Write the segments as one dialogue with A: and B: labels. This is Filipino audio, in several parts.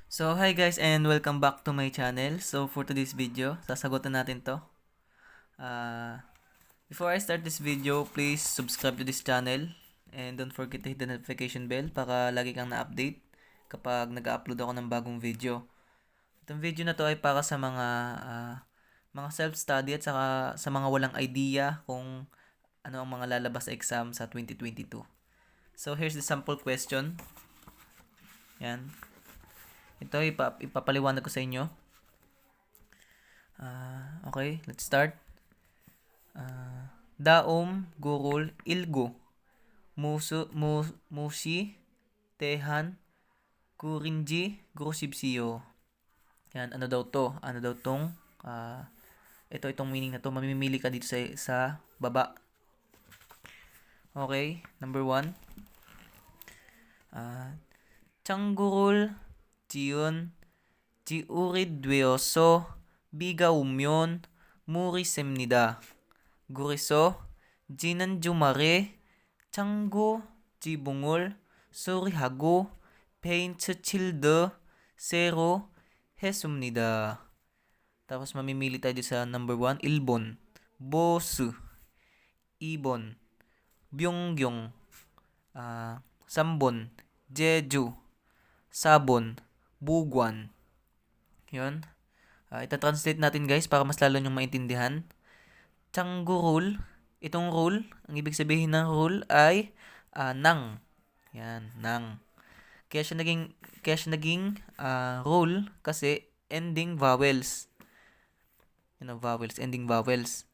A: So, hi guys and welcome back to my channel. So, for today's video, sasagutin natin to. Uh, Before I start this video, please subscribe to this channel and don't forget to hit the notification bell para lagi kang na-update kapag nag-upload ako ng bagong video. Itong video na to ay para sa mga self-study at saka sa mga walang idea kung ano ang mga lalabas sa exam sa 2022. So, here's the sample question. Yan. Ito, ipapaliwanag ko sa inyo. Okay, let's start. Daom gurul ilgo musi tehan kurinji grosipsiyo. Yan, ano daw to? Ano daw tong itong meaning na to. Mamimili ka dito sa baba. Okay, number 1. Changgurul 지은 지우리 되어서 비가 오면 물이 셉니다. 그래서 지난 주말에 창고 지붕을 수리하고 페인트 칠도 새로 했습니다. Tapos mamimili tayo sa number 1, Ilbon, 보스, 2번, 병경, 3번, 제주, 4번, buguan. Yun. Ita-translate natin guys para mas lalo nyong maintindihan. Changu rule. Itong rule, ang ibig sabihin ng rule ay nang. Yan, nang. Kaya siya naging rule kasi ending vowels. Vowels, ending vowels.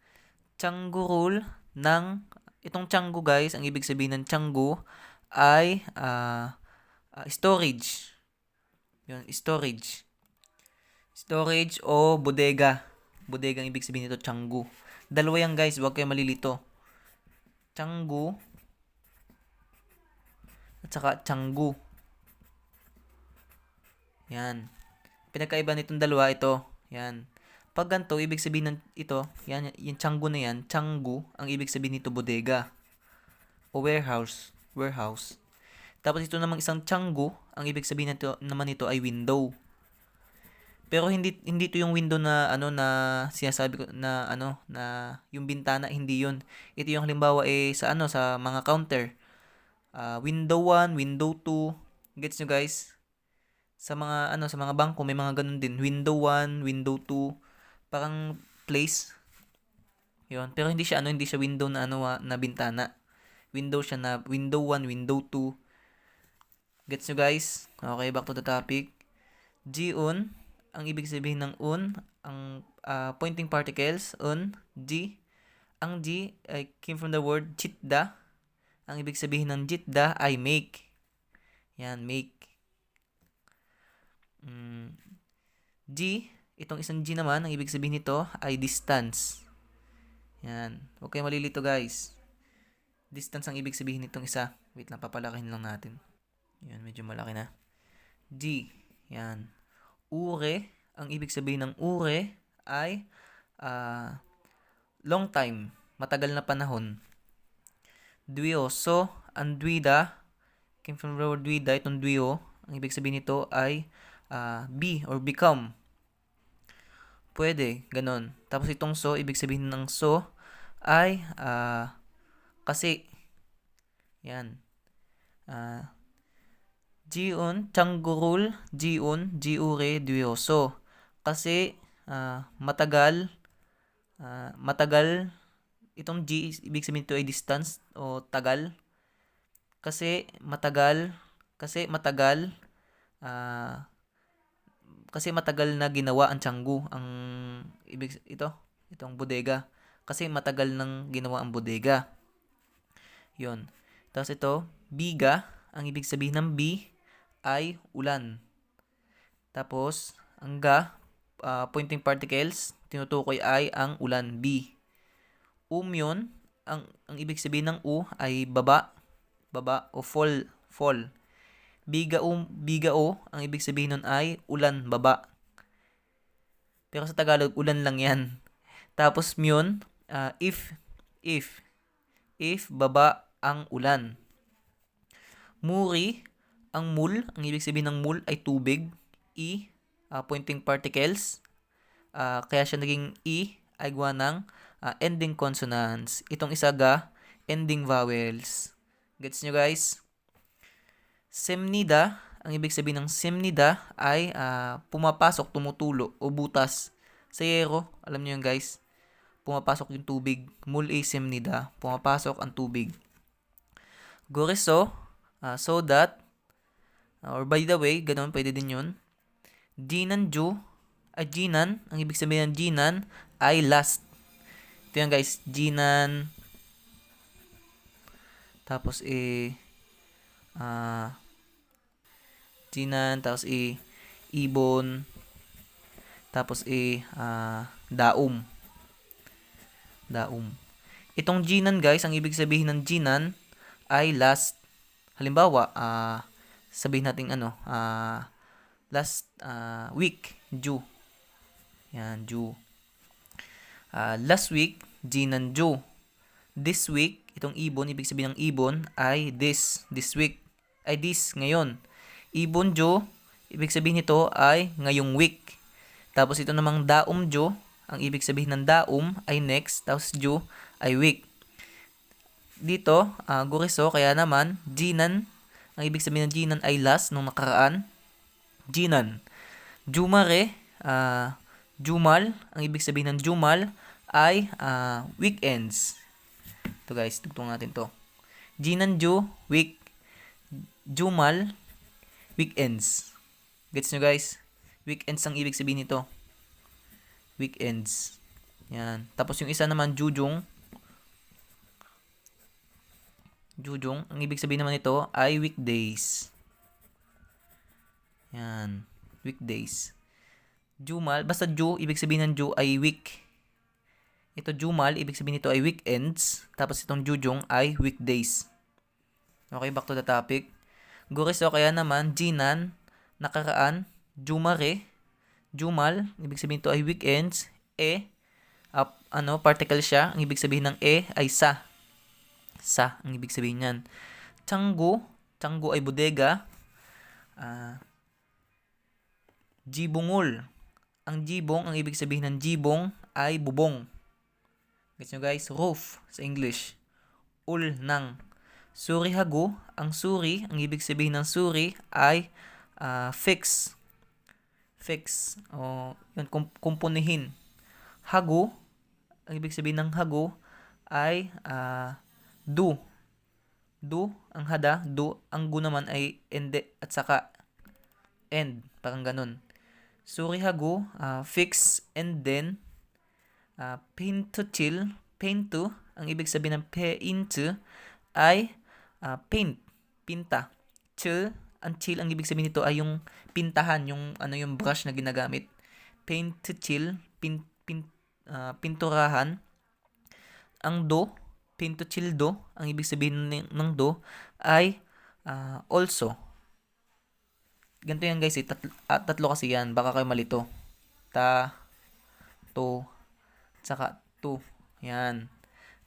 A: Changu rule ng itong changu guys, ang ibig sabihin ng changu ay storage. Yun, storage. Storage o bodega. Bodega ang ibig sabihin nito, changu. Dalawa yan guys, huwag kayo malilito. Changu at saka changu. Yan. Pinagkaiba nitong dalawa ito. Yan. Pag ganito, ibig sabihin ng ito, yan, yung changu na yan, changu, ang ibig sabihin nito bodega o warehouse. Warehouse. Tapos ito namang isang changu, ang ibig sabihin nito ay window. Pero hindi ito yung window na sinasabi ko na yung bintana, hindi yun. Ito yung halimbawa sa sa mga counter. Window 1, window 2. Gets nyo guys? Sa mga bangko may mga ganun din. Window 1, window 2. Parang place. Yun. Pero hindi siya window na bintana. Window siya na window 1, window 2. Gets nyo guys? Okay, back to the topic. G-un, ang ibig sabihin ng un, ang pointing particles, un, G. Ang G ay came from the word jitda. Ang ibig sabihin ng jitda ay make. Yan, make. G, itong isang G naman, ang ibig sabihin nito ay distance. Yan. Huwag kayo malilito guys. Distance ang ibig sabihin nitong isa. Wait lang, papalakihin lang natin. Yan, medyo malaki na. G. Yan. Ure, ang ibig sabihin ng ure ay long time, matagal na panahon. Duyoso, ang duida, came from the word duida, itong duyo, ang ibig sabihin nito ay be or become. Pwede, ganon. Tapos itong so, ibig sabihin ng so ay kasi. Yan. Jiun, changgurul, jiun, jiure, duyoso. Kasi matagal, itong G, ibig sabihin ito ay distance o tagal. Kasi matagal, kasi matagal na ginawa ang Changu, itong bodega. Kasi matagal nang ginawa ang bodega. Yon. Tapos ito, biga, ang ibig sabihin ng bi ay ulan. Tapos, ang ga, pointing particles, tinutukoy ay ang ulan, bi. Yun, ang ibig sabihin ng u ay baba o fall. Biga o, ang ibig sabihin nun ay ulan, baba. Pero sa Tagalog, ulan lang yan. Tapos myon, if baba ang ulan. Muri, ang ibig sabihin ng mul ay tubig. E, pointing particles. Kaya siya naging E ay gawa ng ending consonants. Itong isa ga, ending vowels. Gets nyo guys? Semnida, ang ibig sabihin ng semnida ay pumapasok, tumutulo o butas. Sa yero, alam nyo yun guys, pumapasok yung tubig. Muli semnida, pumapasok ang tubig. Goreso, so that, or by the way, ganun, pwede din yun. Jinanju, Jinan, ang ibig sabihin ng Jinan ay last. Ito yan guys, Jinan. Tapos Jinan, tapos Ibon. Tapos Daum. Daum. Itong Jinan guys, ang ibig sabihin ng Jinan ay last. Halimbawa, sabihin natin last week, Ju. Yan, Ju. Last week, Jinan Ju. This week, itong ibon, ibig sabihin ng ibon ay this week. Ay this, ngayon. Ibon Ju, ibig sabihin nito ay ngayong week. Tapos ito namang Daum Ju, ang ibig sabihin ng Daum ay next, tapos Ju ay week. Dito, Goreso, kaya naman, Jinan, ang ibig sabihin ng Jinan ay last nung nakaraan. Jinan. Jumare, Jumal, ang ibig sabihin ng Jumal ay weekends. Ito guys, tugtong natin to. Jinanju, week. Jumal, weekends. Gets nyo guys? Weekends ang ibig sabihin nito. Weekends. Yan. Tapos yung isa naman, Jujung. Jujung, ang ibig sabihin naman nito ay weekdays. Yan. Weekdays. Jumal, basta Ju, ibig sabihin ng Ju ay week. Ito Jumal, ibig sabihin nito ay weekends. Tapos itong Jujung ay weekdays. Okay, back to the topic. Goreso, kaya naman, Jinan, nakaraan, Jumare, Jumal, ibig sabihin nito ay weekends. Particle siya. Ang ibig sabihin ng ay sa. Sa, ang ibig sabihin niyan. Changgu ay bodega. Jibungul. Ang jibong, ang ibig sabihin ng jibong ay bubong. Gets nyo guys? Roof sa English. Ul ng. Surihagu, ang suri, ang ibig sabihin ng suri ay fix. Fix. O, yun, kumpunihin. Hagu, ang ibig sabihin ng hagu ay do. Do, ang hada, do. Ang gu naman ay ende at saka end. Parang ganun. Surihagu, fix, and then paint to chill. Paint to, ang ibig sabihin ng paint ay paint, pinta. Chill, ang chill, ang ibig sabihin nito ay yung pintahan, yung brush na ginagamit. Paint to chill, pinturahan. Ang do, paint to chill do, ang ibig sabihin ng do ay also. Ganito yan guys, tatlo kasi yan, baka kayo malito. To, saka to. Yan.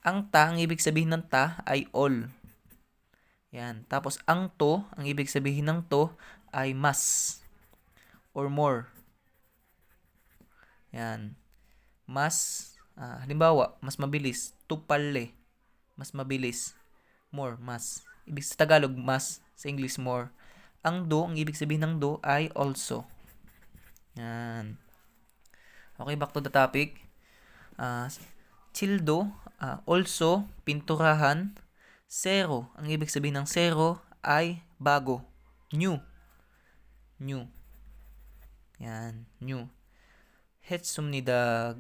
A: Ang ta, ang ibig sabihin ng ta ay all. Yan. Tapos ang to, ang ibig sabihin ng to ay mas or more. Yan. Mas, halimbawa, mas mabilis. Tupale, mas mabilis. More, mas. Ibig sa Tagalog, mas. Sa English, more. Ang do, ang ibig sabihin ng do ay also. Yan. Okay, back to the topic. Childo, also, pinturahan. Zero, ang ibig sabihin ng zero ay bago. New. New. Yan, new. Hetsumnida,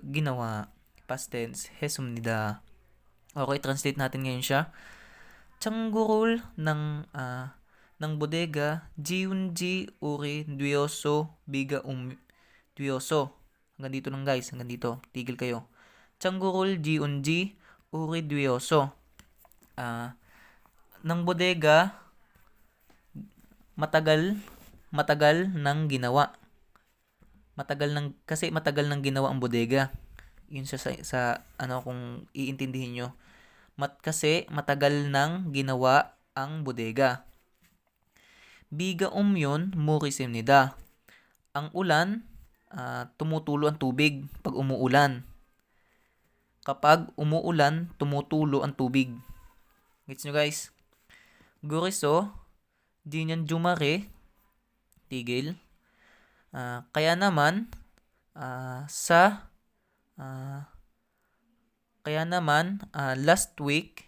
A: ginawa. Past tense, hetsumnida. Okay, translate natin ngayon siya. Changgurul ng bodega, jiunji uri duyoso biga duyoso. Hanggang dito lang guys, hanggang dito. Tigil kayo. Changgurul jiunji uri duyoso. Ng bodega, matagal nang ginawa. Kasi matagal nang ginawa ang bodega. Yun sa kung iintindihin nyo. Kasi matagal nang ginawa ang bodega. Biga yun, murisim nida. Ang ulan, tumutulo ang tubig pag umuulan. Kapag umuulan, tumutulo ang tubig. Gets nyo guys? Guriso, di niyan jumare, tigil. Kaya naman, sa ah, kaya naman last week,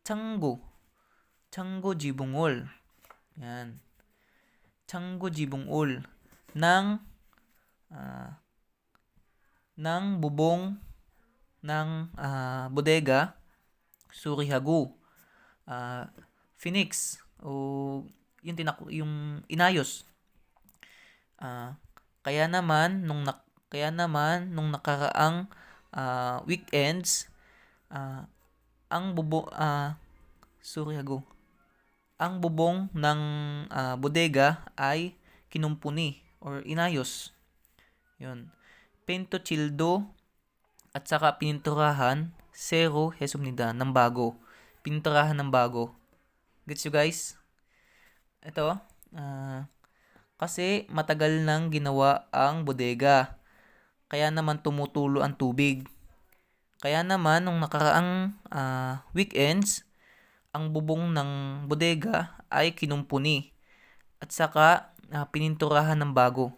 A: 창고, 창고 지붕을, yan, 창고 지붕을 ng ah, ng bubong ng bodega surihagu, Phoenix o yung inayos. Ah, kaya naman nung nakaraang weekends, ah, ang bubo surihagu, ang bubong ng bodega ay kinumpuni or inayos. Yun. Pinto childo at saka pininturahan zero hesumnida ng bago. Pininturahan ng bago. Gets you guys? Ito, kasi matagal nang ginawa ang bodega. Kaya naman tumutulo ang tubig. Kaya naman nung nakaraang weekends, ang bubong ng bodega ay kinumpuni at saka pininturahan ng bago.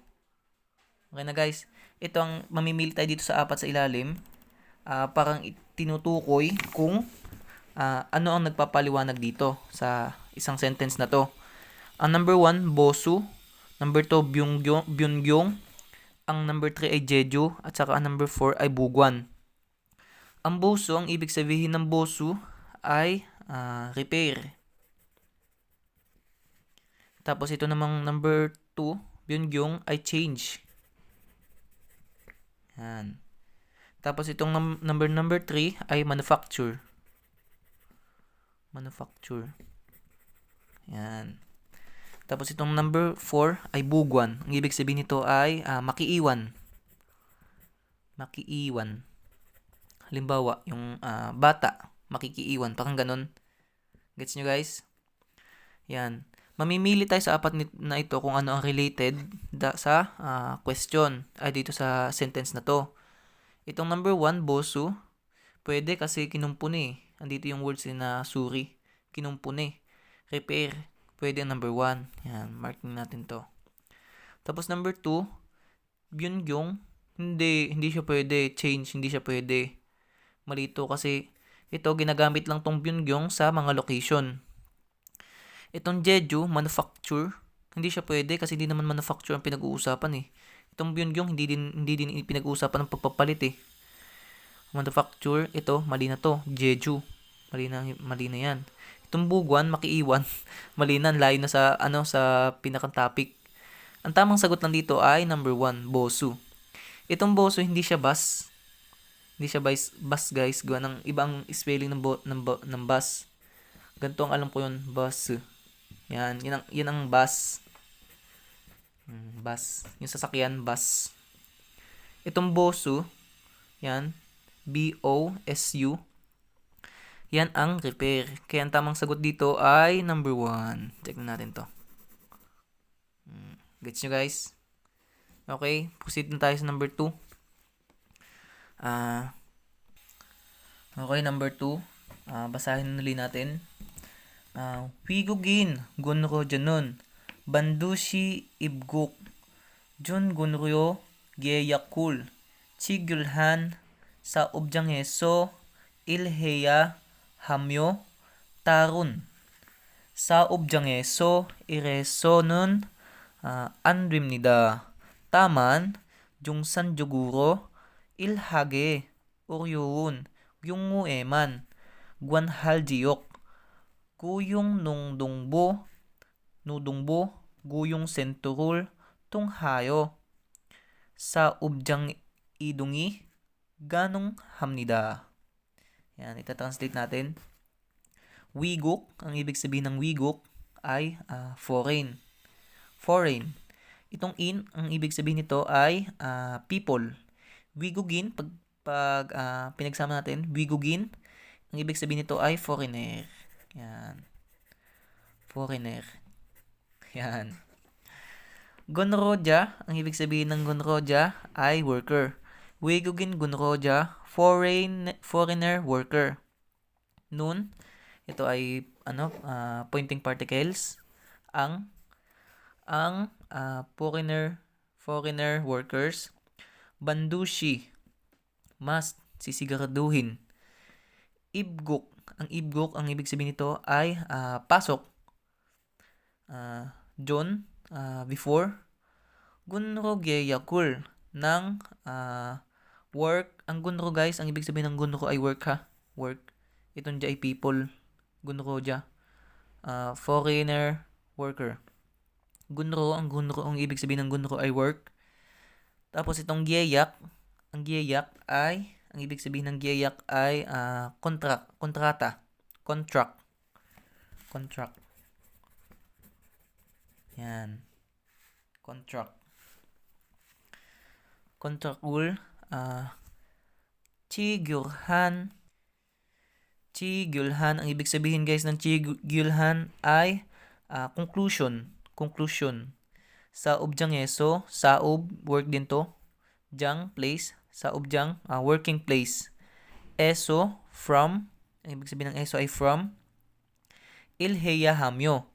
A: Okay na guys, ito ang mamimili tayo dito sa apat sa ilalim. Parang tinutukoy kung ano ang nagpapaliwanag dito sa isang sentence na to. Ang number 1, bosu. Number 2, byungyong. Ang number 3 ay jeju. At saka ang number 4 ay bugwan. Ang bosu, ang ibig sabihin ng bosu ay repair. Tapos ito namang number 2, byungyong, ay change. Yan. Tapos itong number 3 ay manufacture. Yan. Tapos itong number 4 ay bugwan. Ang ibig sabihin nito ay makiiwan. Halimbawa, yung bata, makikiiwan. Parang ganun. Gets nyo guys? Yan. Mamimili tayo sa apat na ito kung ano ang related sa question ay dito sa sentence na to. Itong number 1, bosu, pwede kasi kinumpuni. Andito yung words na suri. Kinumpuni. Repair, pwede ang number 1. Yan, marking natin to. Tapos number 2, byungyong, hindi siya pwede. Change, hindi siya pwede. Malito kasi ito, ginagamit lang tong byungyong sa mga location. Itong jeju, manufacture, hindi siya pwede kasi hindi naman manufacture ang pinag-uusapan eh. Itong byungyong, hindi din pinag-uusapan ng pagpapalit eh. Manufacture, ito, mali na to. Jeju, mali na yan. Itong bugwan, makiiwan, mali na, layo na sa pinakang topic. Ang tamang sagot lang dito ay number 1, bosu. Itong bosu, hindi siya bus. Hindi siya bus guys. Gawa ng ibang spelling ng bus. Ganito ang alam ko yun, bus. Yan ang bus. Bus. Yung sasakyan, bus. Itong bosu, yan, B-O-S-U. Yan ang repair. Kaya ang tamang sagot dito ay number 1. Check na natin to. Gets nyo guys? Okay, proceed na tayo sa number 2. Okay, number 2. Basahin ulit natin. Wigugin gunro janun. Bandushi ibguk. Jun gunryo geyakul. Chigulhan sa ubjangheso ilheya hamyo tarun. Sa ubjangheso iresonun anrimnida. Taman jungsan juguro ilhage uryun yung eman guanhaljiyok guyong nudungbo guyong senturul tunghayo sa ubjang idungi ganong hamnida. Yan, ita-translate natin. Wiguk, ang ibig sabihin ng wiguk ay foreign. Itong ang ibig sabihin nito ay people. Wigugin, pag pinagsama natin, wigugin, ang ibig sabihin nito ay foreigner. Yan. Foreigner. Yan. Gonroja, ang ibig sabihin ng gonroja ay worker. 외국인 gonroja, foreigner worker. Nun, ito ay pointing particles. Ang foreigner workers. Bandushi, must, sisiguraduhin. Ibguk, ang ibig sabihin nito ay pasok. John, before. Gunro geyakul, ng work. Ang gunro guys, ang ibig sabihin ng gunro ay work ha. Work. Itong ay people. Gunro dya. Foreigner worker. Gunro, ang ibig sabihin ng gunro ay work. Tapos itong giyak, ang ibig sabihin ng giyak ay kontrata. Contract. Yan. Contract ul, chigulhan. Chigulhan, ang ibig sabihin guys ng chigulhan ay conclusion. Sa objang eso, saob, work din to. Jang, place. Sa objang, working place. Eso, from. Ang ibig sabihin ng eso ay from. Ilheya hamyo.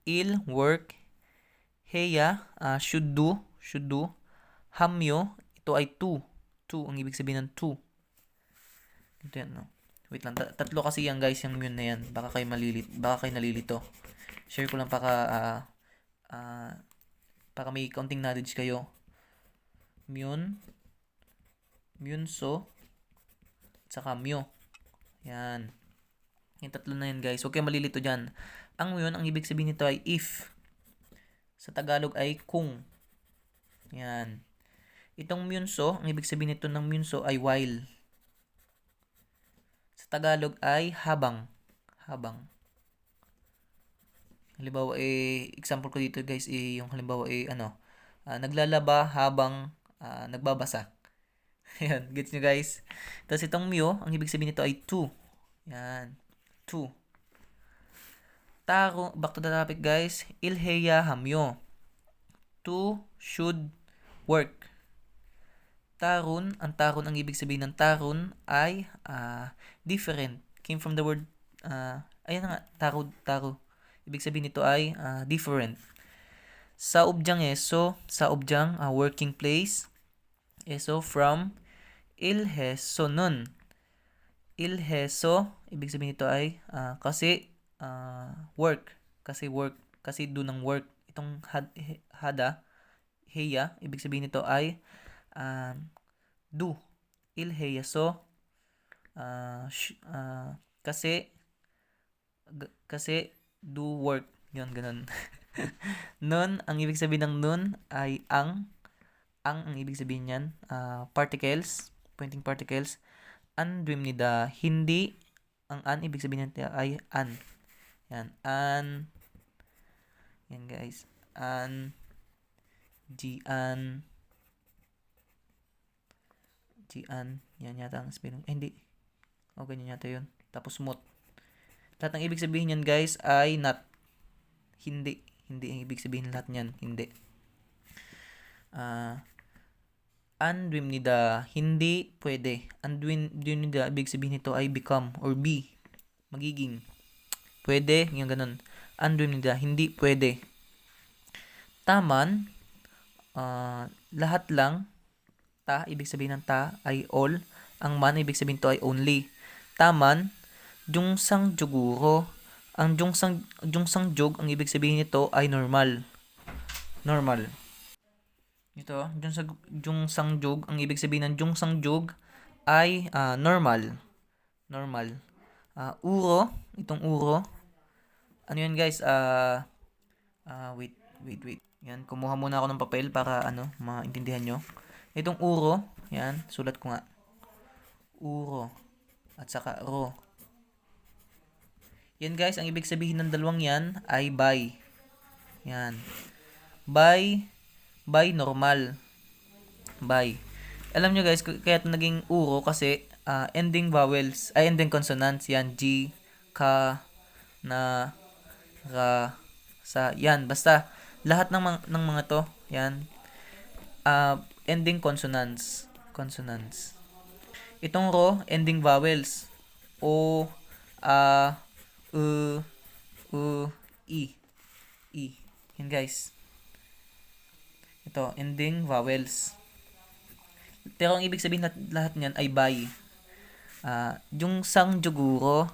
A: Il, work. Heya, should do. Hamyo, ito ay to. Ang ibig sabihin ng to. Ito yan, no? Wait lang, tatlo kasi yan guys, yung yun na yan. Baka kayo nalilito. Share ko lang para may counting knowledge kayo. Myunso, saka myo. Yan. Yung tatlo na yan guys. Huwag kayo malilito dyan. Ang myon, ang ibig sabihin nito ay if. Sa Tagalog ay kung. Yan. Itong myunso, ang ibig sabihin nito ng myunso ay while. Sa Tagalog ay habang. Halimbawa example ko dito guys yung halimbawa naglalaba habang nagbabasa. Ayan, gets nyo guys? Tapos itong myo, ang ibig sabihin nito ay to. Yan, to. Back to the topic guys. Ilheya hamyo. To, should, work. Tarun, ang ibig sabihin ng tarun ay different. Came from the word, ayan nga, taro. Ibig sabihin nito ay different. Sa objang eso, working place. Eso, from. Ilheso nun. Ilheso, ibig sabihin nito ay kasi work. Kasi do ng work. Itong hada, heya, ibig sabihin nito ay do. Ilheyaso, kasi do work. Yun, ganun. Nun, ang ibig sabihin ng nun ay ang ibig sabihin niyan, particles, pointing particles. Andrimnida, hindi. Ang an, ibig sabihin niyan ay an. Yan, an. Yan guys. An. Gian. Yan yata ang spelling. Hindi. O, ganyan yata yun. Tapos mot. Lahat ng ibig sabihin niyan guys ay not. Hindi ang ibig sabihin lahat niyan. Hindi. Andrimnida, hindi pwede. Andrimnida, ibig sabihin nito ay become or be. Magiging. Pwede, yung ganun. Andrimnida, hindi pwede. Taman, lahat lang. Ta, ibig sabihin ng ta ay all. Ang man, ibig sabihin to ay only. Taman, jungsang juguro. Ang jungsang jug, ang ibig sabihin nito ay normal. Ito, jungsang jug, ang ibig sabihin ng jungsang jug ay normal. Uro, itong uro. Ano yan guys? Wait. Yan, kumuha muna ako ng papel para maintindihan nyo. Itong uro, yan, sulat ko nga. Uro. At saka ro. Yan guys, ang ibig sabihin ng dalawang yan ay by. Yan. By normal. By. Alam nyo guys, kaya ito naging uro kasi ending vowels, ending consonants yan. G, ka, na, ra, sa, yan. Basta, Lahat ng mga to, yan, ending consonants. Consonants. Itong ro, ending vowels. O, a, u, i. I. Yan guys. Ito, ending vowels. Pero ang ibig sabihin lahat niyan ay by. Yung sang juguro,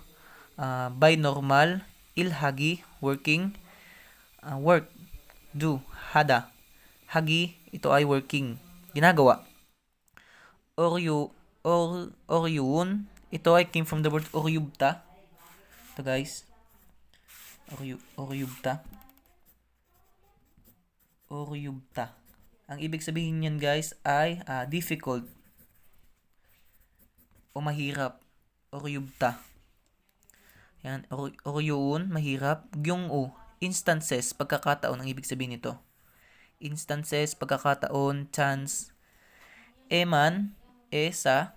A: by normal, ilhagi, working, work, do, hada. Hagi, ito ay working, ginagawa. Oryun, ito ay came from the word oryubta. Ito guys, oryubta. Oryubta. Ang ibig sabihin niyan guys ay difficult o mahirap. Oryubta. Yan, oryun, mahirap. Gyung-u, instances, pagkakataon ang ibig sabihin nito. Instances, pagkakataon, chance. Eman, sa,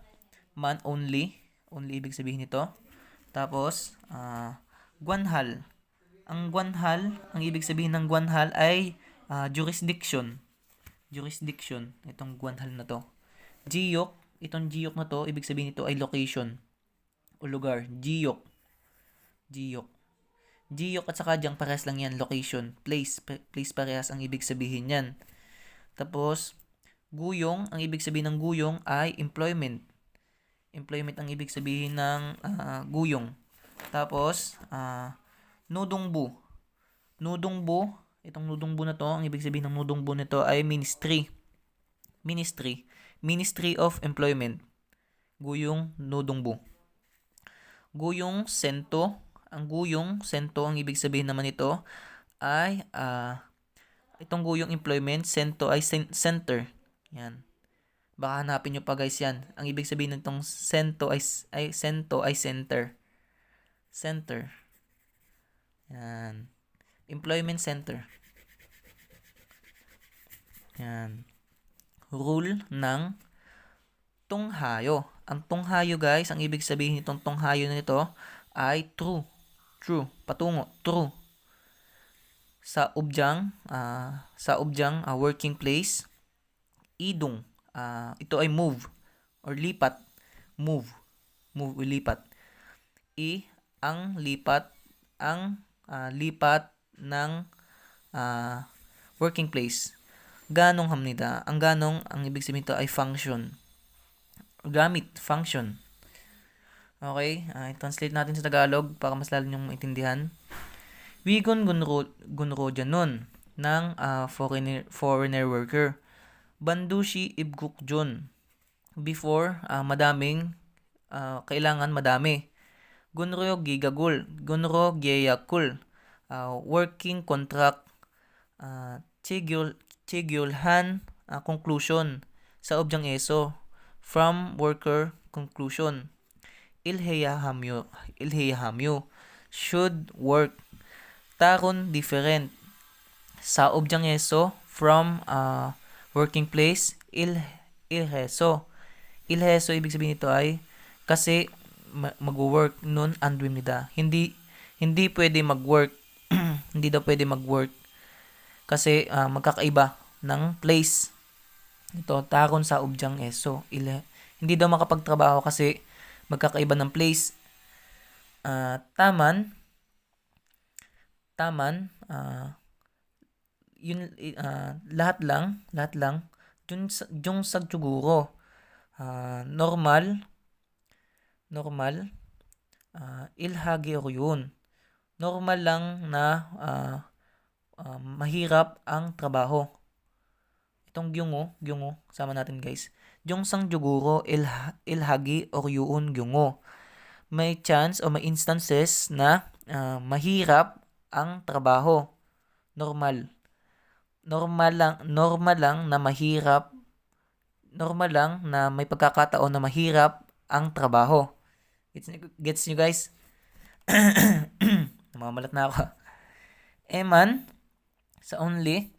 A: man only. Only ibig sabihin nito. Tapos, guanhal. Ang guanhal, ang ibig sabihin ng guanhal ay jurisdiction. Jurisdiction, itong guanhal na to. Jiyok, itong jiyok na to, ibig sabihin nito ay location o lugar. Jiyok. Jiyok. Jiyok at saka diyang parehas lang yan, location, place. Place parehas ang ibig sabihin yan. Tapos, guyong, ang ibig sabihin ng guyong ay employment. Employment ang ibig sabihin ng guyong. Tapos, nudungbu. Nudungbu, itong nudungbu na to, ang ibig sabihin ng nudungbu nito ay ministry. Ministry. Ministry of Employment. Guyong nudungbu. Guyong sento. Ang guyong sento, ang ibig sabihin naman nito ay itong guyong employment, sento ay center. Yan. Baka hanapin nyo pa guys yan. Ang ibig sabihin nitong sento ay center. Center. Yan. Employment center. Yan. Rule ng tunghayo. Ang tunghayo guys, ang ibig sabihin nitong tunghayo nito ay true. True. Patungo. True. Sa ubjang, working place, idong. Ito ay move or lipat. Move. Move o lipat. Ang lipat. Ang lipat ng working place. Ganong hamnida. Ang ganong, ang ibig sabihin nito ay function. Gamit. Function. Okay, i-translate natin sa Tagalog para mas lalo niyong maintindihan. Wigon gunro janon ng foreigner worker. Bandushi ibguk jon. Before, madaming, kailangan madami. Gunro gigagul. Gunro giyakul. Working contract. Chegyulhan conclusion. Sa objang eso. From worker conclusion. Ilheyahamyo should work. Taron different. Sa objang eso from working place ilheso. Ilheso ibig sabihin nito ay kasi mag-work nun andwim nida. Hindi pwede mag-work. Hindi daw pwede mag-work kasi magkakaiba ng place. Ito taron sa objang eso. Hindi daw makapagtrabaho kasi magkakaiba ng place. Taman, yun, lahat lang, yung sagsuguro. Normal, ilhagi o yun. Normal lang na mahirap ang trabaho. Itong gyungo, sama natin guys. Yung sang juguro ilhagi or yun gyungo. May chance o may instances na mahirap ang trabaho. Normal lang na mahirap. Normal lang na may pagkakataon na mahirap ang trabaho. Gets nyo guys? Namamalat na ako. Eman sa only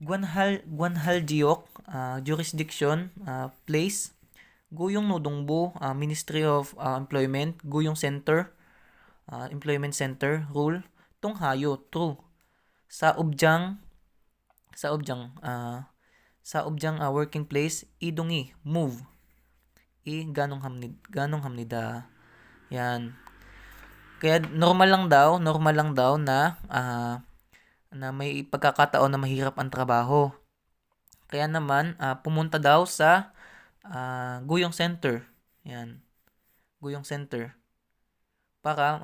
A: Guanhal Jiok, jurisdiction, place. Guyong Nodongbo, Ministry of Employment. Guyong Center, employment center rule tunghayo true. Sa ubjang sa ubjang working place idungi move ganong hamnida. Yan. Kaya normal lang daw na may pagkakataon na mahirap ang trabaho. Kaya naman pumunta daw sa Guyong Center. Yan. Guyong Center para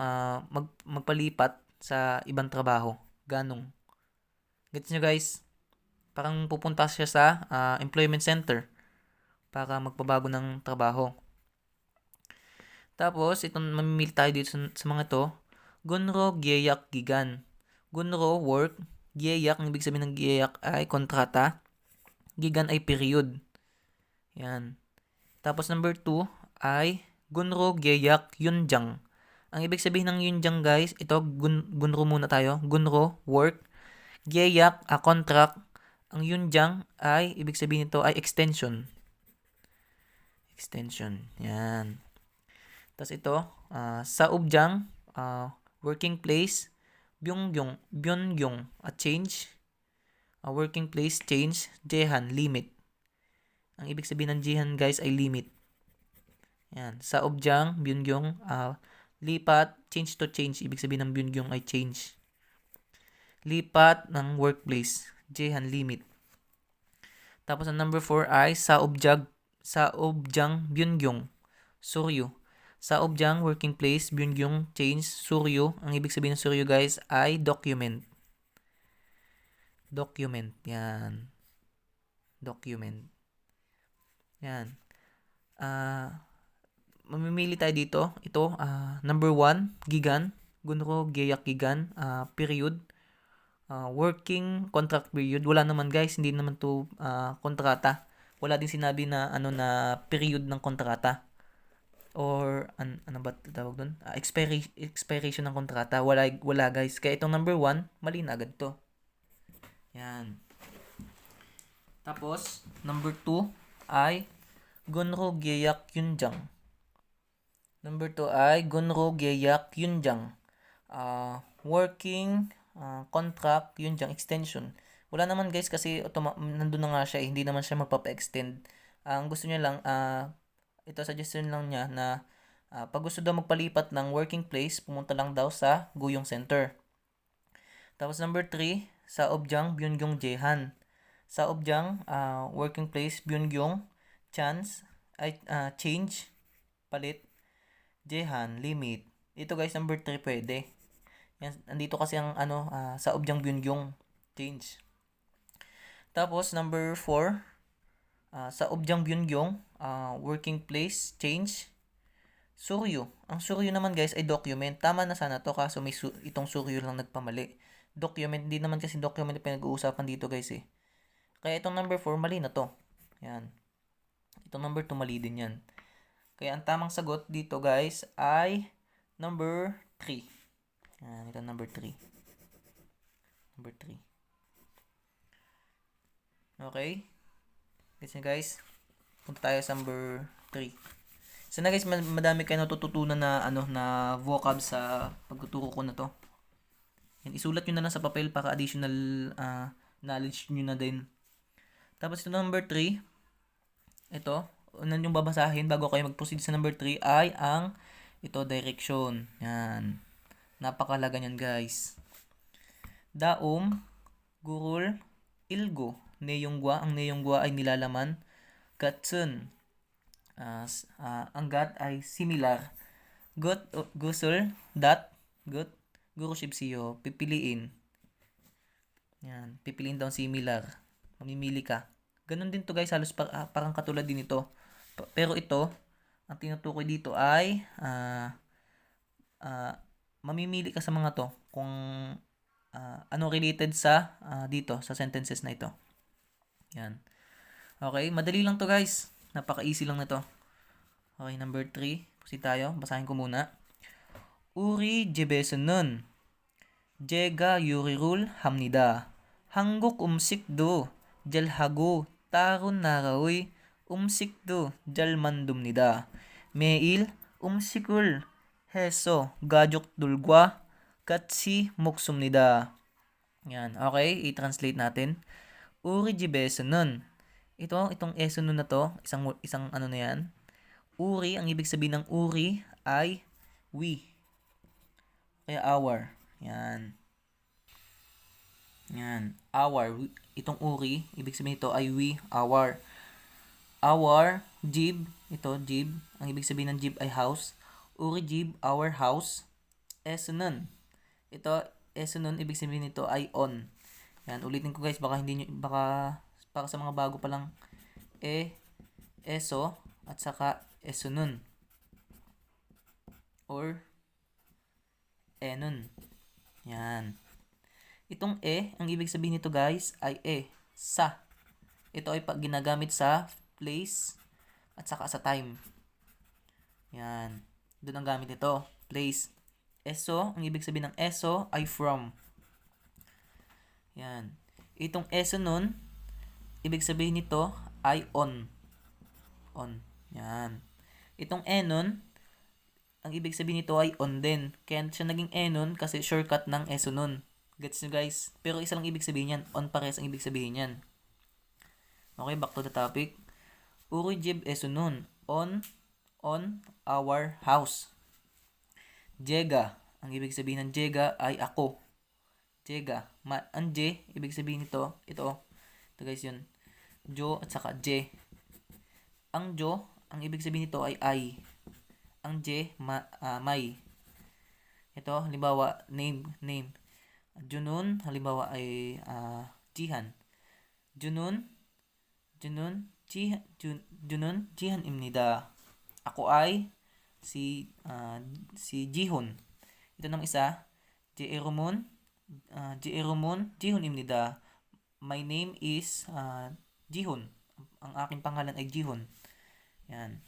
A: magpalipat sa ibang trabaho. Ganong. Gets nyo guys? Parang pupunta siya sa employment center para magpabago ng trabaho. Tapos, itong mamimili tayo dito sa mga to. Gunro, giyak, gigan. Gunro, work. Giyak, ang ibig sabihin ng giyak ay kontrata. Gigan ay period. Yan. Tapos, number 2 ay gunro, giyak, yunjang. Ang ibig sabihin ng yunjang guys, ito, gunro muna tayo. Gunro, work. Giyak, contract. Ang yunjang ay, ibig sabihin nito ay extension. Extension. Yan. Tapos ito, sa ubjang, working place, byongyong, change, working place, change, jehan, limit. Ang ibig sabihin ng jehan guys ay limit. Yan. Sa ubjang, byongyong, lipat, change to change. Ibig sabihin ng byongyong ay change. Lipat ng workplace, jehan, limit. Tapos ang number 4 ay sa ubjang, byongyong, suryo. Sa objang working place, byongyong, change, suryo. Ang ibig sabihin ng suryo guys ay document. Document. Yan. Document. Yan. Mamimili tayo dito. Ito, number 1, gigan. Gunro, giyak, gigan. Period. Working contract period. Wala naman guys, hindi naman to kontrata. Wala din sinabi na na period ng kontrata. Or ano ba tawag doon? Expiration ng kontrata. Wala guys. Kaya itong number 1, mali na agad to. Yan. Tapos, number 2 ay gunro giyak yunjang. Number 2 ay gunro giyak yunjang. Working contract yunjang extension. Wala naman guys kasi nandun na nga siya. Hindi naman siya magpapa-extend. Ang gusto niya lang ito suggestion lang niya na pag gusto daw magpalipat ng working place, pumunta lang daw sa Guyong Center. Tapos number 3, sa objang byongyong jehan. Sa objang working place byongyong chance ay change, palit, jehan, limit. Ito guys number 3 pwede. Yan, andito kasi ang sa objang byongyong change. Tapos number 4, sa objang byongyong working place change suryo. Ang suryo naman guys ay document. Tama na sana to kaso may itong suryo lang nagpamali. Document, hindi naman kasi document pinag-uusapan dito guys eh. Kaya itong number 4 mali na to. Yan. Itong number 2 mali din yan. Kaya ang tamang sagot dito guys ay number 3. Yan, ito number 3. Number 3. Okay? Gets nyo guys? Punta tayo sa number 3. So na guys, madami kayo natututunan na na vocab sa pagtuturo ko na to. Yan, isulat nyo na lang sa papel para additional knowledge nyo na din. Tapos ito number 3. Ito, unan yung babasahin bago kayo mag-proceed sa number 3 ay ang direction. Yan. Napakalaga niyan guys. Daom, gurul, ilgo. Neyonggwa, ang neyonggwa ay nilalaman. Gatsun, ang gat ay similar. Gut, gusul, dat, gut, guru shibsiyo, pipiliin. Yan, pipiliin daw similar. Mamimili ka. Ganun din to guys, halos parang katulad din ito. Pero ito, ang tinutukoy dito ay mamimili ka sa mga to kung ano related sa dito sa sentences na ito. Yan. Okay, madali lang to guys. Napaka-easy lang na to. Okay, number 3. Proceed tayo. Basahin ko muna. Uri jebesunun. Jega yurirul hamnida. Hangguk umsikdo. Jalhago tarun naraoy umsikdo jalmandum nida. Meil umsikul Heso, gajuk dulgwa, katsi muksumnida. Yan, okay, i-translate natin. Uri jibeso nun. Itong eso nun na to, isang ano na yan. Uri, ang ibig sabihin ng uri ay we. Kaya our. Yan. Yan. Our. Itong uri, ibig sabihin ito ay we, our. Our, jib. Ito, jib. Ang ibig sabihin ng jib ay house. Uri jib, our house. Eso nun. Ito, eso nun, ibig sabihin nito ay on. Yan, ulitin ko guys, baka hindi nyo, baka para sa mga bago pa lang, eso, at saka eso nun. Or, nun. Yan. Itong ang ibig sabihin nito guys ay sa. Ito ay pag ginagamit sa place at saka sa time. Yan. Doon ang gamit nito. Place. Eso, ang ibig sabihin ng eso ay from. Yan. Itong eso nun, ibig sabihin nito ay on. On. Yan. Itong enon, ang ibig sabihin nito ay on din. Kaya siya naging enon kasi shortcut ng eso nun. Gets nyo guys? Pero isa lang ibig sabihin yan. On pares ang ibig sabihin yan. Okay, back to the topic. Uri jib eso nun. On our house. Jega. Ang ibig sabihin ng jega ay ako. Jega. Ang J, ibig sabihin nito, ito guys yun. Jo at saka J. Ang Jo, ang ibig sabihin nito ay I. Ang J, may. Ito, halimbawa, name. Junun, halimbawa ay Jihan. Junun, Jihan imnida. Ako ay si Jihon. Ito naman isa, Jeromun, Jihon imnida. My name is Jihon. Ang aking pangalan ay Jihon. Yan.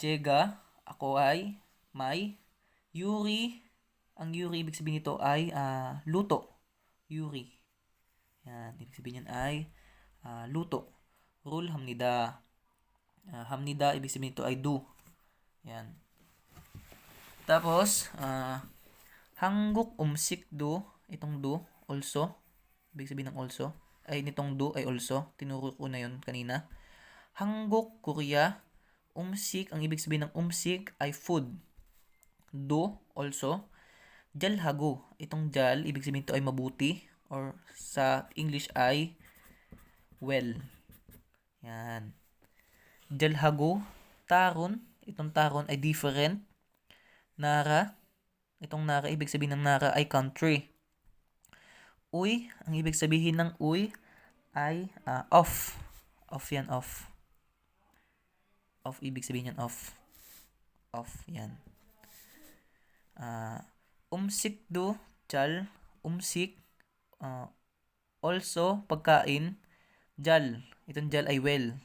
A: Jega, ako ay may. Yuri, ang Yuri ibig sabihin nito ay luto. Yuri. Yan, ibig sabihin yan ay luto. Rule hamnida. Hamnida ibig sabihin nito ay do. Yan. Tapos hangguk umsik do, itong do also, ibig sabihin ng also ay nitong do ay also, tinuro ko na yun kanina. Hangguk Korea, umsik, ang ibig sabihin ng umsik ay food. Do also. Jalhago, itong jal, ibig sabihin ito ay mabuti or sa English ay well. Yan. Jalhago, taron, itong taron ay different. Nara, itong Nara, ibig sabihin ng Nara ay country. Uy, ang ibig sabihin ng uy ay off. Off yan, off. Off, ibig sabihin yan, off. Off, yan. Umsik do, jal, umsik. Also, pagkain, jal. Itong jal ay well.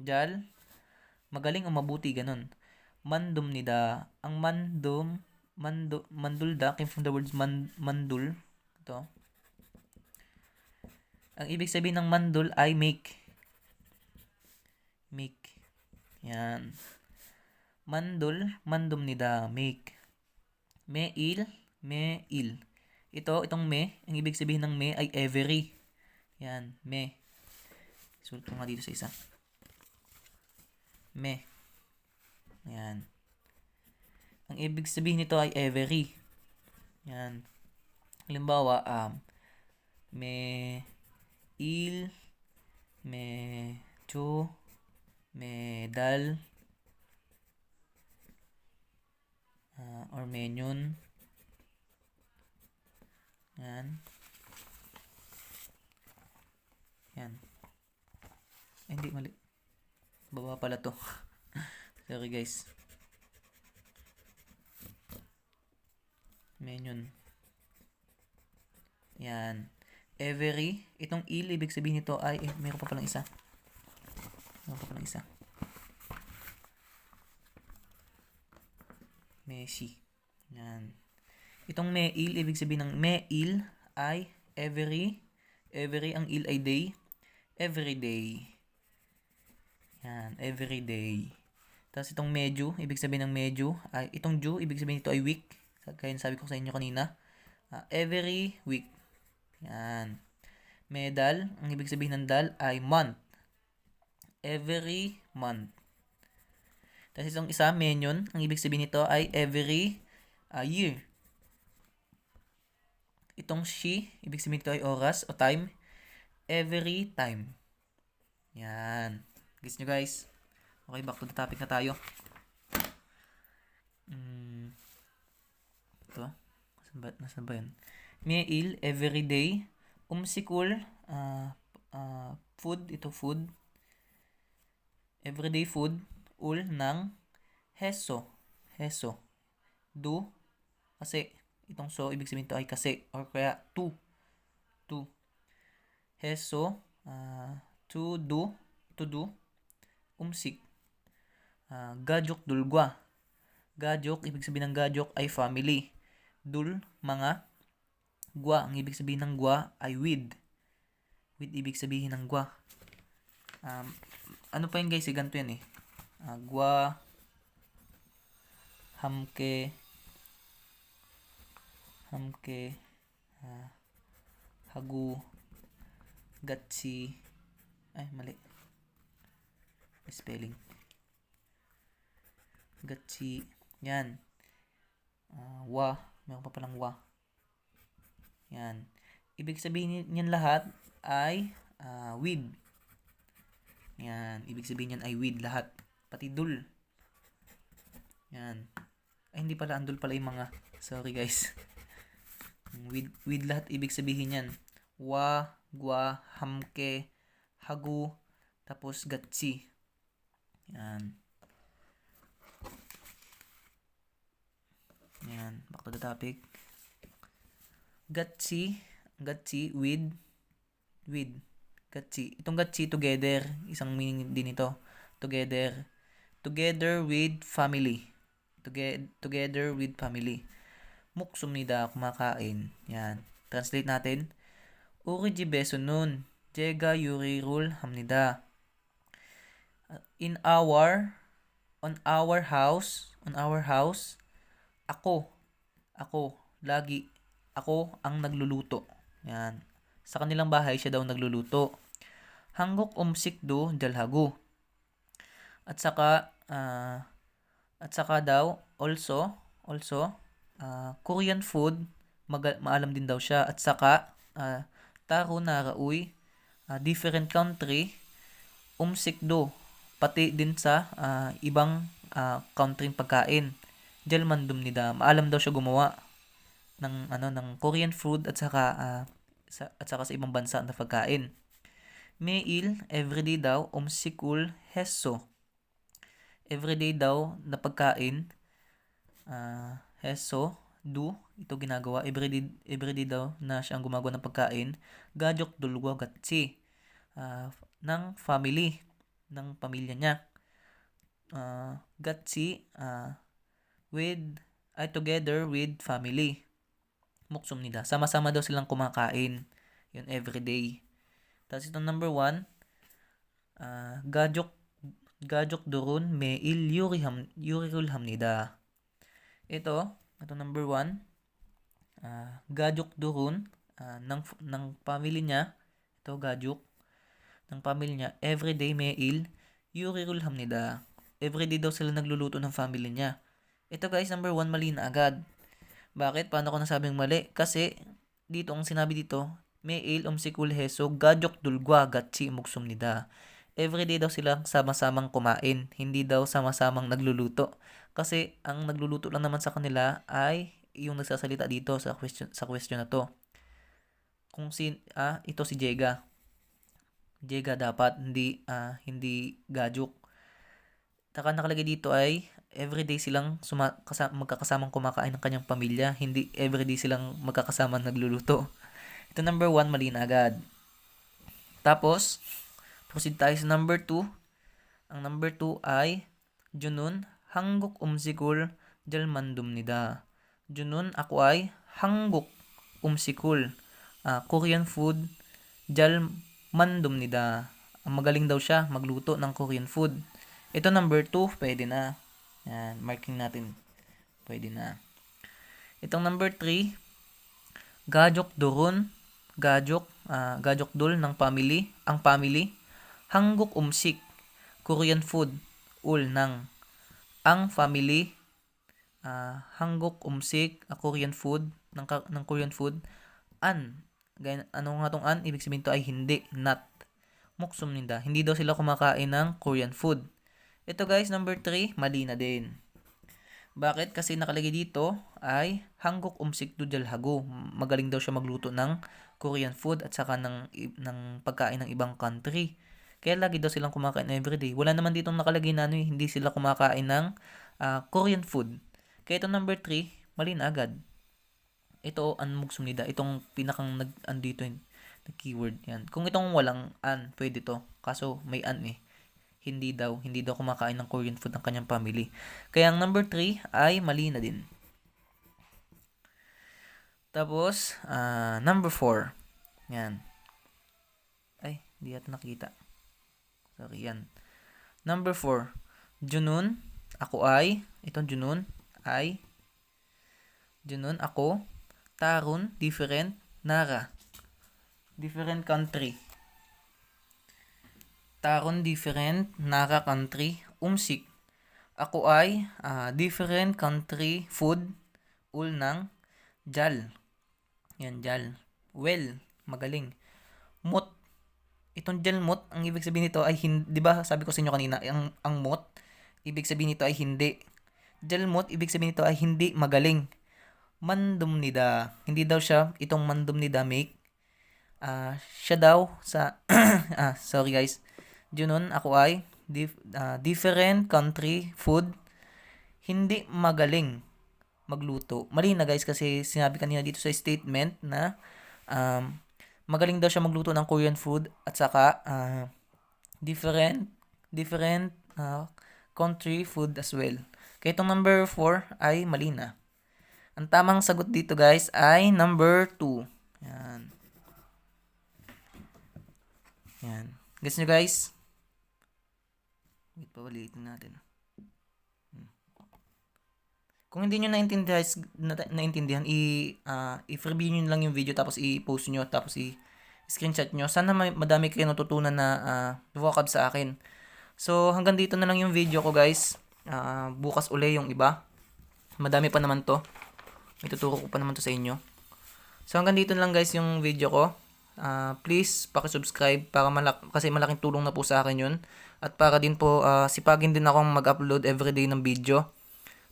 A: Jal, magaling o mabuti, ganun. Mandum nida. Ang mandulda came from the words mandul. Ito. Ang ibig sabihin ng mandul ay make. Make. Yan. Mandum nida, make. Meil. Itong me, ang ibig sabihin ng me ay every. Yan, me. Sulat ko nga dito sa isa. Me. Yan. Ang ibig sabihin nito ay every. Yan. Halimbawa, me cho, medal, or menyon. Yan. Yan. Ay, hindi, mali. Baba pala to. Sorry guys. Menyon. Yan. Every. Itong ibig sabihin nito ay, meron pa palang isa. Messi. Yan. Itong meil, ibig sabihin ng meil ay every. Every, ang il ay day. Every day. Yan, every day. Tapos itong medyo, ibig sabihin ng medyo, ay itong due, ibig sabihin nito ay week. Kaya sabi ko sa inyo kanina, every week. Yan. Medal, ang ibig sabihin ng dal ay month. Every month. Tapos itong isa, menion, ang ibig sabihin nito ay every year. Itong she, ibig sabihin nito ay oras o time. Every time. Yan. Guess nyo guys? Okay, back to the topic na tayo. Ito. Nasaan ba yun? Meal, everyday. Umsikul, food. Ito, food. Everyday food. Ul ng heso. Heso. Do. Kasi, itong so, ibig sabihin ito ay kasi. Or kaya, to. To. Heso. To do. To do. Umsik. Gajok dulgwa. Gajok, ibig sabihin ng gajok ay family. Dul, mga. Gwa, ang ibig sabihin ng gwa ay with. With, ibig sabihin ng gwa. Ano pa yun guys? Ganito yan eh. Gwa, hamke, hagu, gatsi. Ay, mali. Spelling. Gatsi. Yan. Wa. Meron pa palang wa. Yan. Ibig sabihin niyan lahat ay with. Yan. Ibig sabihin niyan ay with lahat. Pati dul. Yan. Ay, hindi pala. Andul pala yung mga. Sorry guys. With lahat ibig sabihin yan. Wa, gwa, hamke, hagu, tapos gatsi. Yan. Yan. Back to the topic. Gatsi, with. Gatsi. Itong gatsi, together. Isang meaning din ito. Together. Together with family. Together with family. Muksumnida, kumakain. Yan. Translate natin. Uri jibeso nun. Jega yuri rul hamnida. On our house, ako, lagi, ako ang nagluluto. Yan. Sa kanilang bahay, siya daw nagluluto. Hanggok umsik do dalhago. At saka daw, also, Korean food, maalam din daw siya. At saka, taro na rauy, different country, umsik do. Pati din sa ibang country pagkain. Jalmandum nida. Maalam daw siya gumawa ng Korean food at saka sa ibang bansa na pagkain. Meal, everyday daw, umsikul heso. Everyday daw na pagkain, heso, do, ito ginagawa, everyday daw na siya ang gumagawa ng pagkain. Gajok dulwa gatsi, ng family, ng pamilya niya. Gatsi, together with family. Muksum nila. Sama-sama daw silang kumakain. Yun, everyday. Tapos itong number 1, gajok durun meil yurihul hamnida. Ito number 1, gajok durun ng family niya. Ito, gajok ng family niya. Everyday meil yurihul hamnida. Everyday daw sila nagluluto ng family niya. Ito guys, number 1, mali na agad. Bakit? Paano ko nasabing mali? Kasi, dito, ang sinabi dito, meil umsikul heso, gajok dulgwa, gatsi muksum nida. Everyday daw silang sama-samang kumain, hindi daw sama-samang nagluluto. Kasi, ang nagluluto lang naman sa kanila ay yung nagsasalita dito sa question na to. Ito si Jega. Jega dapat, hindi gajok. Taka nakalagay dito ay everyday silang magkakasamang kumakain ng kanyang pamilya. Hindi everyday silang magkakasamang nagluluto. Ito number 1, mali na agad. Tapos, proceed tayo sa number 2. Ang number 2 ay Junun, hangguk umsikul, jalmandum nida. Junun, ako ay hangguk umsikul. Korean food, jalmandum nida. Magaling daw siya magluto ng Korean food. Ito number 2, pwede na. Yan, marking natin. Pwede na. Itong number 3, gajok durun, gajok dul ng family, ang family, hangguk umsik, Korean food, ul ng ang family, hangguk umsik, Korean food, ng Korean food, ano nga tong an, ibig sabihin to ay hindi, not, muksum ninda, hindi daw sila kumakain ng Korean food. Ito guys, number 3, mali na din. Bakit? Kasi nakalagay dito ay hangguk umsik dudal hago. Magaling daw siya magluto ng Korean food at saka ng pagkain ng ibang country. Kaya lagi daw silang kumakain everyday. Wala naman ditong nakalagay na hindi sila kumakain ng Korean food. Kaya itong number 3, mali na agad. Ito, anmugsumnida. Itong pinakang dito yung keyword yan. Kung itong walang an, pwede to. Kaso may an eh. Hindi daw kumakain ng Korean food ang kanyang family. Kaya ang number 3 ay mali na din. Tapos, number 4. Yan. Ay, hindi yata nakita. Sorry, yan. Number 4. Junun, ako ay, itong Junun, ako, Tarun, different, Nara, different country. Taron different, Nara country, umsik. Ako ay different country food, ul ng jal. Yan, jal. Well, magaling. Mot. Itong jal mot, ang ibig sabihin nito ay hindi, 'di ba? Sabi ko sa inyo kanina, ang mot, ibig sabihin nito ay hindi. Jal mot, ibig sabihin nito ay hindi magaling. Mandum nida. Hindi daw siya itong mandum nida make. Siya daw sa sorry guys. Junun, ako ay different country food, hindi magaling magluto. Mali na guys kasi sinabi kanina dito sa statement na magaling daw siya magluto ng Korean food at saka different country food as well. Kaya itong number 4 ay mali na. Ang tamang sagot dito guys ay number 2. Yan. Yan. Guess nyo guys? Wait, pabalitin natin. Kung hindi nyo naintindihan, i-review nyo lang yung video tapos i-post nyo tapos i-screenshot nyo. Sana madami kayo natutunan na vocab sa akin. So, hanggang dito na lang yung video ko guys. Bukas uli yung iba. Madami pa naman to. May tuturo ko pa naman to sa inyo. So, hanggang dito na lang guys yung video ko. Please, paki-subscribe kasi malaking tulong na po sa akin yun. At para din po, sipagin din akong mag-upload everyday ng video.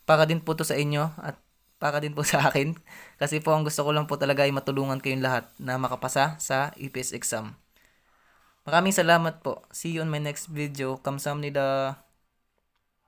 A: Para din po to sa inyo at para din po sa akin. Kasi po ang gusto ko lang po talaga ay matulungan kayong lahat na makapasa sa EPS exam. Maraming salamat po. See you on my next video. Kamsahamnida.